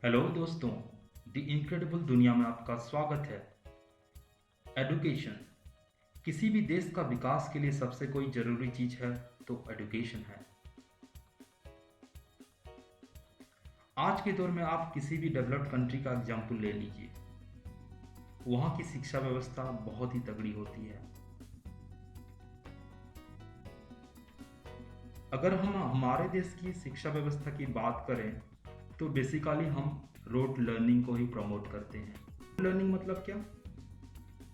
Hello दोस्तों, the incredible दुनिया में आपका स्वागत है। एडुकेशन किसी भी देश का विकास के लिए सबसे कोई ज़रूरी चीज़ है तो एडुकेशन है। आज के दौर में आप किसी भी डेवलप्ड कंट्री का एग्जाम्पल ले लीजिए, वहाँ की शिक्षा व्यवस्था बहुत ही तगड़ी होती है। अगर हम हमारे देश की शिक्षा व्यवस्था की बात करें तो बेसिकली हम रोट लर्निंग को ही प्रमोट करते हैं। लर्निंग मतलब क्या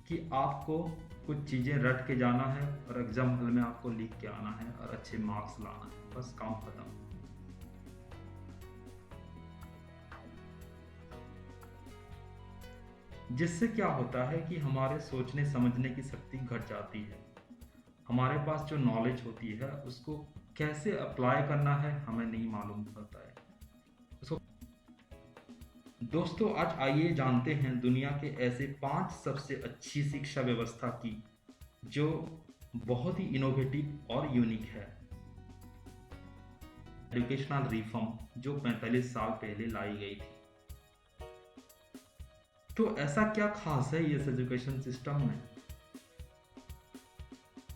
कि आपको कुछ चीज़ें रट के जाना है और एग्जाम हॉल में आपको लिख के आना है और अच्छे मार्क्स लाना है, बस काम खत्म। जिससे क्या होता है कि हमारे सोचने समझने की शक्ति घट जाती है। हमारे पास जो नॉलेज होती है उसको कैसे अप्लाई करना है हमें नहीं मालूम पड़ता है उसको। दोस्तों, आज आइए जानते हैं दुनिया के ऐसे 5 सबसे अच्छी शिक्षा व्यवस्था की जो बहुत ही इनोवेटिव और यूनिक है। एजुकेशनल रिफॉर्म जो 45 साल पहले लाई गई थी। तो ऐसा क्या खास है इस एजुकेशन सिस्टम में?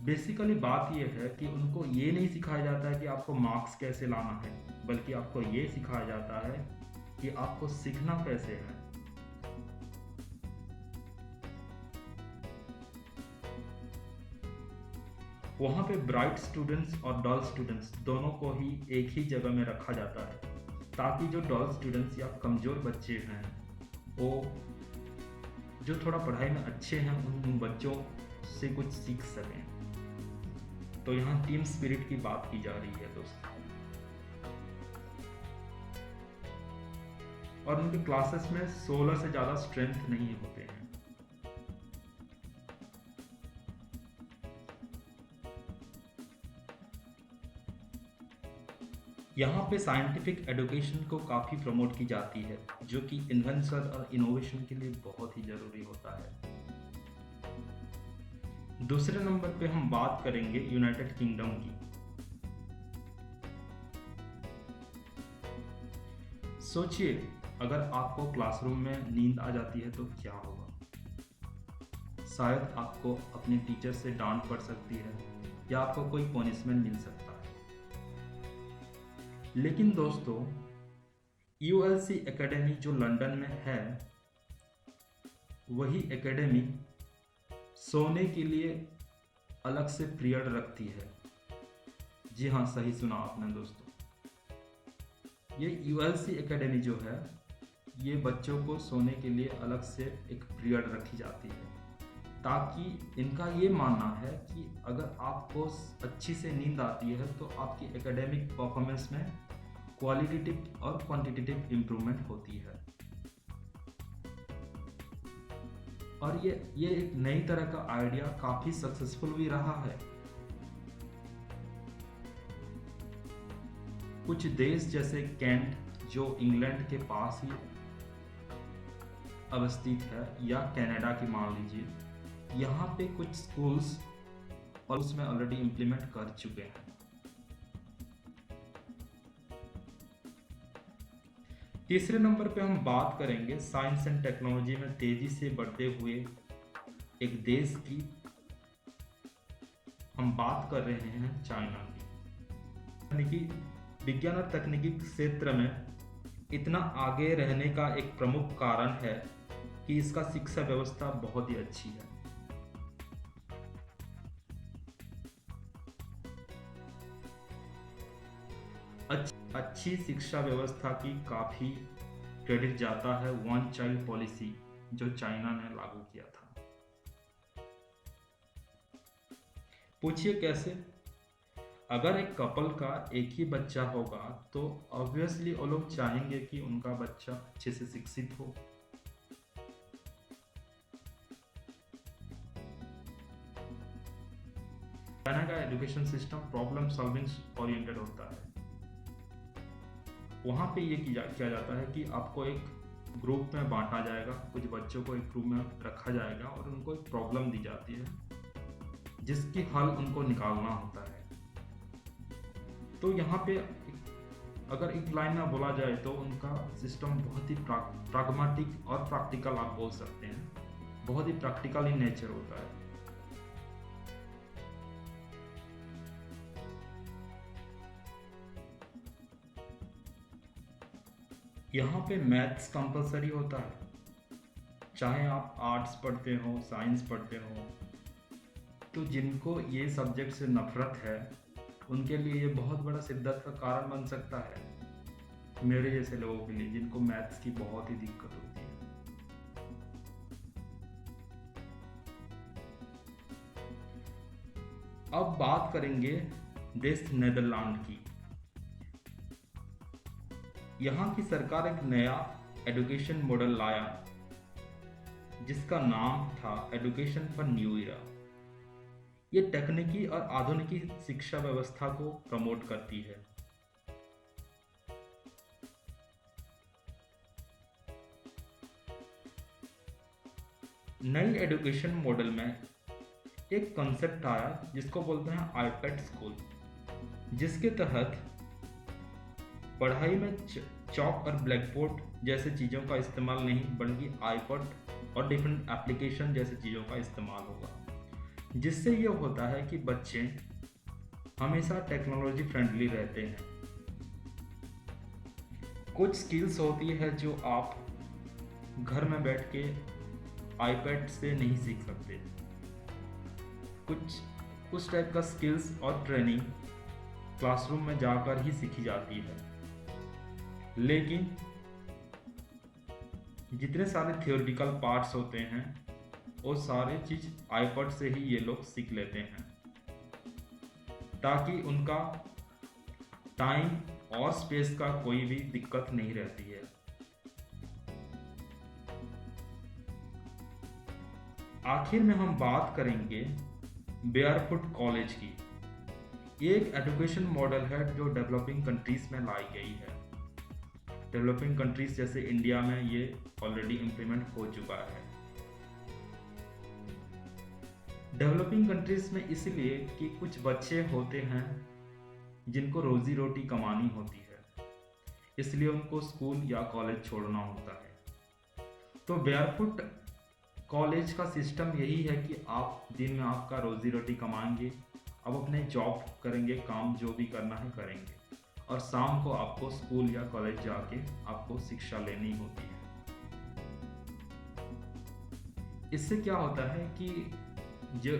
बेसिकली बात यह है कि उनको ये नहीं सिखाया जाता है कि आपको मार्क्स कैसे लाना है, बल्कि आपको ये सिखाया जाता है कि आपको सीखना कैसे है। वहाँ पे ब्राइट स्टूडेंट्स और डल स्टूडेंट्स दोनों को ही एक ही जगह में रखा जाता है, ताकि जो डल स्टूडेंट्स या कमज़ोर बच्चे हैं वो जो थोड़ा पढ़ाई में अच्छे हैं उन बच्चों से कुछ सीख सकें। तो यहाँ टीम स्पिरिट की बात की जा रही है दोस्तों। और उनके क्लासेस में 16 से ज़्यादा स्ट्रेंथ नहीं होते हैं। यहाँ पे साइंटिफिक एजुकेशन को काफ़ी प्रमोट की जाती है, जो कि इन्वेंशन और इनोवेशन के लिए बहुत ही ज़रूरी होता है। दूसरे नंबर पे हम बात करेंगे यूनाइटेड किंगडम की। सोचिए, अगर आपको क्लासरूम में नींद आ जाती है तो क्या होगा? शायद आपको अपने टीचर से डांट पड़ सकती है या आपको कोई पनिशमेंट मिल सकता है। लेकिन दोस्तों, यूएलसी एकेडमी जो लंदन में है, वही एकेडमी सोने के लिए अलग से पीरियड रखती है। जी हाँ, सही सुना आपने दोस्तों। ये यूएलसी एकेडमी जो है, ये बच्चों को सोने के लिए अलग से एक पीरियड रखी जाती है, ताकि इनका ये मानना है कि अगर आपको अच्छी से नींद आती है तो आपकी एकेडमिक परफॉर्मेंस में क्वालिटेटिव और क्वांटिटेटिव इम्प्रूवमेंट होती है। और ये एक नई तरह का आइडिया काफ़ी सक्सेसफुल भी रहा है। कुछ देश जैसे कैंट, जो इंग्लैंड के पास ही अवस्थित है, या कनाडा की मान लीजिए, यहाँ पे कुछ स्कूल्स और उसमें ऑलरेडी इम्प्लीमेंट कर चुके हैं। तीसरे नंबर पे हम बात करेंगे साइंस एंड टेक्नोलॉजी में तेजी से बढ़ते हुए एक देश की। हम बात कर रहे हैं चाइना की। यानी कि विज्ञान और तकनीकी क्षेत्र में इतना आगे रहने का एक प्रमुख कारण है कि इसका शिक्षा व्यवस्था बहुत ही अच्छी है। अच्छी शिक्षा व्यवस्था की काफ़ी क्रेडिट जाता है वन चाइल्ड पॉलिसी जो चाइना ने लागू किया था। पूछिए कैसे? अगर एक कपल का एक ही बच्चा होगा तो ऑब्वियसली वो लोग चाहेंगे कि उनका बच्चा अच्छे से शिक्षित हो। चाइना का education system problem solving oriented होता है। वहाँ पे ये किया जाता है कि आपको एक ग्रुप में बांटा जाएगा, कुछ बच्चों को एक ग्रुप में रखा जाएगा और उनको एक प्रॉब्लम दी जाती है जिसकी हल उनको निकालना होता है। तो यहाँ पे अगर एक लाइन में बोला जाए तो उनका सिस्टम बहुत ही प्राग्मेटिक और प्रैक्टिकल आप बोल सकते हैं, बहुत ही प्रैक्टिकल इन नेचर होता है। यहाँ पे मैथ्स कंपलसरी होता है, चाहे आप आर्ट्स पढ़ते हो, साइंस पढ़ते हो। तो जिनको ये सब्जेक्ट से नफरत है उनके लिए ये बहुत बड़ा शिद्दत का कारण बन सकता है, मेरे जैसे लोगों के लिए जिनको मैथ्स की बहुत ही दिक्कत होती है। अब बात करेंगे देश नीदरलैंड की। यहाँ की सरकार एक नया एजुकेशन मॉडल लाया जिसका नाम था एजुकेशन फॉर न्यू ईरा। ये तकनीकी और आधुनिक शिक्षा व्यवस्था को प्रमोट करती है। नई एजुकेशन मॉडल में एक कॉन्सेप्ट आया जिसको बोलते हैं आईपैड स्कूल, जिसके तहत पढ़ाई में चॉक और ब्लैक बोर्ड जैसे चीज़ों का इस्तेमाल नहीं, बल्कि आईपैड और डिफरेंट एप्लीकेशन जैसे चीज़ों का इस्तेमाल होगा, जिससे ये होता है कि बच्चे हमेशा टेक्नोलॉजी फ्रेंडली रहते हैं। कुछ स्किल्स होती है जो आप घर में बैठ के आईपैड से नहीं सीख सकते। कुछ उस टाइप का स्किल्स और ट्रेनिंग क्लासरूम में जाकर ही सीखी जाती है, लेकिन जितने सारे थियोरिटिकल पार्ट्स होते हैं वो सारे चीज़ आईपैड से ही ये लोग सीख लेते हैं, ताकि उनका टाइम और स्पेस का कोई भी दिक्कत नहीं रहती है। आखिर में हम बात करेंगे बेयरफुट कॉलेज की। ये एक एजुकेशन मॉडल है जो डेवलपिंग कंट्रीज में लाई गई है। डेवलपिंग कंट्रीज जैसे इंडिया में ये ऑलरेडी इम्प्लीमेंट हो चुका है। डेवलपिंग कंट्रीज में इसलिए कि कुछ बच्चे होते हैं जिनको रोजी रोटी कमानी होती है, इसलिए उनको स्कूल या कॉलेज छोड़ना होता है। तो बेयरफुट कॉलेज का सिस्टम यही है कि आप दिन में आपका रोजी रोटी कमाएंगे, अब अपने जॉब करेंगे, काम जो भी करना है करेंगे, और शाम को आपको स्कूल या कॉलेज जाके आपको शिक्षा लेनी होती है। इससे क्या होता है कि जो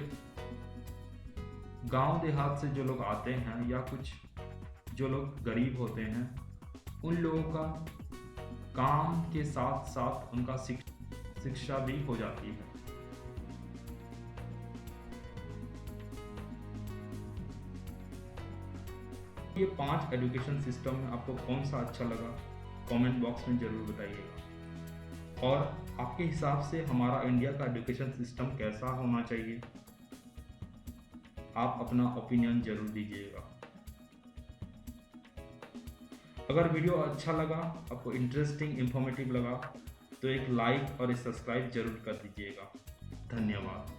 गांव देहात से जो लोग आते हैं या कुछ जो लोग गरीब होते हैं, उन लोगों का काम के साथ साथ उनका शिक्षा भी हो जाती है। ये 5 एजुकेशन सिस्टम में आपको कौन सा अच्छा लगा कमेंट बॉक्स में ज़रूर बताइएगा, और आपके हिसाब से हमारा इंडिया का एजुकेशन सिस्टम कैसा होना चाहिए, आप अपना ओपिनियन जरूर दीजिएगा। अगर वीडियो अच्छा लगा, आपको इंटरेस्टिंग इंफॉर्मेटिव लगा, तो एक लाइक और एक सब्सक्राइब जरूर कर दीजिएगा। धन्यवाद।